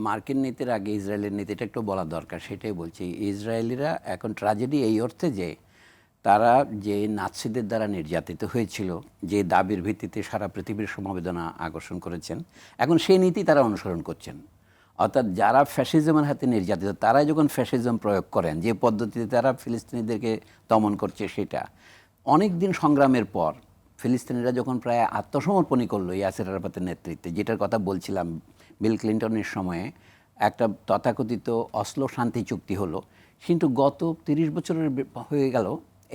মার্কিন নীতির আগে ইসরায়েলের নীতিটা একটু বলা দরকার, সেটাই বলছি। ইসরায়েলিরা এখন ট্র্যাজেডি এই অর্থে যে তারা যে নাৎসিদের দ্বারা নির্যাতিত হয়েছিল, যে দাবির ভিত্তিতে সারা পৃথিবীর সমবেদনা আকর্ষণ করেছেন, এখন সেই নীতি তারা অনুসরণ করছেন। অর্থাৎ যারা ফ্যাসিজমের হাতে নির্যাতিত, তারাই যখন ফ্যাসিজম প্রয়োগ করেন, যে পদ্ধতিতে তারা ফিলিস্তিনিদেরকে দমন করছে, সেটা অনেক দিন সংগ্রামের পর ফিলিস্তিনিরা যখন প্রায় আত্মসমর্পণই করলো ইয়াসির আরাফাতের নেতৃত্বে, যেটার কথা বলছিলাম বিল ক্লিন্টনের সময়ে, একটা তথাকথিত অসলো শান্তি চুক্তি হলো, কিন্তু গত 30 বছরের হয়ে গেল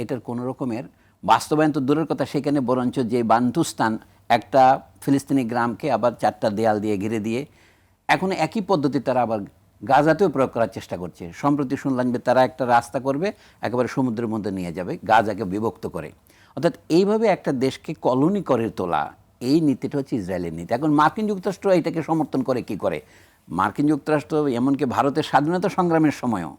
এটার কোনো রকমের বাস্তবায়ন তো দূরের কথা, সেখানে বরঞ্চ যে বান্তুস্তান একটা ফিলিস্তিনি গ্রামকে আবার 4টা দেয়াল দিয়ে ঘিরে দিয়ে এখন একই পদ্ধতি তারা আবার গাজাতেও প্রয়োগ করার চেষ্টা করছে। সম্প্রতি শুনলাম যে তারা একটা রাস্তা করবে, একেবারে সমুদ্রের মধ্যে নিয়ে যাবে, গাজাকে বিভক্ত করে। অর্থাৎ এইভাবে একটা দেশকে কলোনি করে তোলা, এই নীতিটা হচ্ছে ইসরায়েলের নীতি। এখন মার্কিন যুক্তরাষ্ট্র এটাকে সমর্থন করে কি করে? মার্কিন যুক্তরাষ্ট্র এমনকি ভারতের স্বাধীনতা সংগ্রামের সময়ও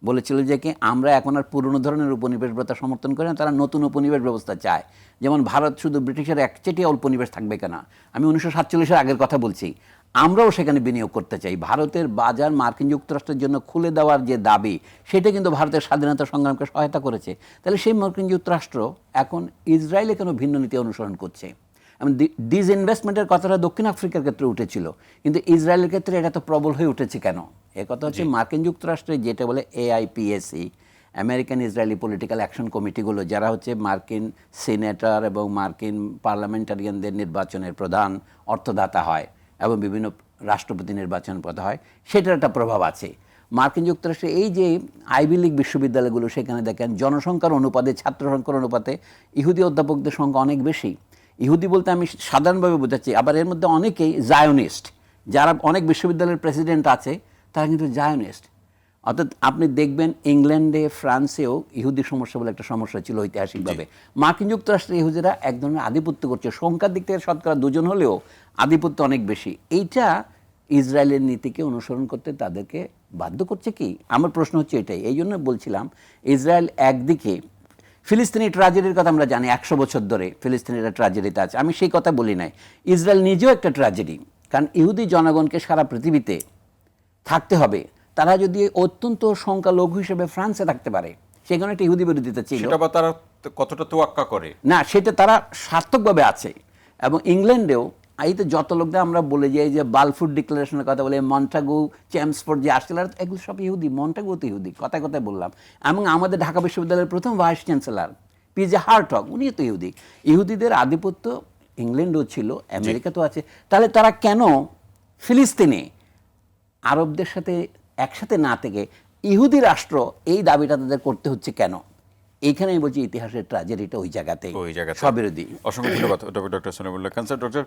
বলেছিল যে কি আমরা এখন আর পুরনো ধরনের উপনিবেশ ব্যবস্থা সমর্থন করি না, তারা নতুন উপনিবেশ ব্যবস্থা চায়। যেমন ভারত শুধু ব্রিটিশের একচেটিয়া উপনিবেশ থাকবে কেন, আমি 1947-এর আগের কথা বলছি, আমরাও সেখানে বিনিয়োগ করতে চাই। ভারতের বাজার মার্কিন যুক্তরাষ্ট্রের জন্য খুলে দেওয়ার যে দাবি, সেটা কিন্তু ভারতের স্বাধীনতা সংগ্রামকে সহায়তা করেছে। তাহলে সেই মার্কিন যুক্তরাষ্ট্র এখন ইসরায়েলে কেন ভিন্ন নীতি অনুসরণ করছে? ডিসইনভেস্টমেন্টের কথাটা দক্ষিণ আফ্রিকার ক্ষেত্রে উঠেছিল, কিন্তু ইসরায়েলের ক্ষেত্রে এটা তো প্রবল হয়ে উঠেছে কেন? এ কথা হচ্ছে মার্কিন যুক্তরাষ্ট্রে যেটা বলে AIPAC, American Israeli political action কমিটিগুলো, যারা হচ্ছে মার্কিন সিনেটর এবং মার্কিন পার্লামেন্টারিয়ানদের নির্বাচনের প্রধান অর্থদাতা হয় এবং বিভিন্ন রাষ্ট্রপতি নির্বাচন পথে হয়, সেটার একটা প্রভাব আছে। মার্কিন যুক্তরাষ্ট্রে এই যে আইভি লীগ বিশ্ববিদ্যালয়গুলো, সেখানে দেখেন জনসংখ্যার অনুপাতে, ছাত্র সংখ্যার অনুপাতে ইহুদি অধ্যাপকদের সংখ্যা অনেক বেশি। ইহুদি বলতে আমি সাধারণভাবে বোঝাচ্ছি, আবার এর মধ্যে অনেকেই জায়োনিস্ট। যারা অনেক বিশ্ববিদ্যালয়ের প্রেসিডেন্ট আছে তারা কিন্তু জায়োনিস্ট। অর্থাৎ আপনি দেখবেন ইংল্যান্ডে, ফ্রান্সেও ইহুদি সমস্যা বলে একটা সমস্যা ছিল ঐতিহাসিকভাবে। মার্কিন যুক্তরাষ্ট্রে ইহুদিরা এক ধরনের আধিপত্য করছে, সংখ্যার দিক থেকে শতকরা 2 জন হলেও আধিপত্য অনেক বেশি। এইটা ইসরায়েলের নীতিকে অনুসরণ করতে তাদেরকে বাধ্য করছে কি? আমার প্রশ্ন হচ্ছে এটাই। এই জন্য বলছিলাম ইসরায়েল একদিকে ফিলিস্তিনি ট্র্যাজেডির কথা আমরা জানি, 100 বছর ধরে ফিলিস্তিনিরা ট্র্যাজেডিতে আছে, আমি সেই কথা বলি নাই। ইসরায়েল নিজেও একটা ট্র্যাজেডি, কারণ ইহুদি জনগণকে সারা পৃথিবীতে থাকতে হবে। তারা যদি অত্যন্ত সংখ্যালঘু হিসেবে ফ্রান্সে থাকতে পারে, সেখানে একটা ইহুদি বিরোধিতা ছিল, সেটা বা তারা কতটা তোয়াক্কা করে না সেটা তারা সার্থকভাবে আছে। এবং ইংল্যান্ডেও এই তো যত লোকদের আমরা বলে যাই যে বালফুর ডিক্লারেশনের কথা বলে, মন্টাগু, চেমসফোর্ড যে আসছিল, এগুলো সব ইহুদি। মন্টাগু তো ইহুদি, কথায় কথায় বললাম। এবং আমাদের ঢাকা বিশ্ববিদ্যালয়ের প্রথম ভাইস চ্যান্সেলর PJ হার্টগ, উনিও তো ইহুদি। ইহুদিদের আধিপত্য ইংল্যান্ডও ছিল, আমেরিকাতেও আছে। তাহলে তারা কেন ফিলিস্তিনে আরবদের সাথে একসাথে না থেকে ইহুদি রাষ্ট্র, এই দাবিটা তাদের করতে হচ্ছে কেন? এইখানে আমি বলছি ইতিহাসের ট্র্যাজেডিটা ওই জায়গাতে, স্ববিরোধী। অসংখ্য ধন্যবাদ ডক্টর সনিমুল্লাহ খান স্যার। ডক্টর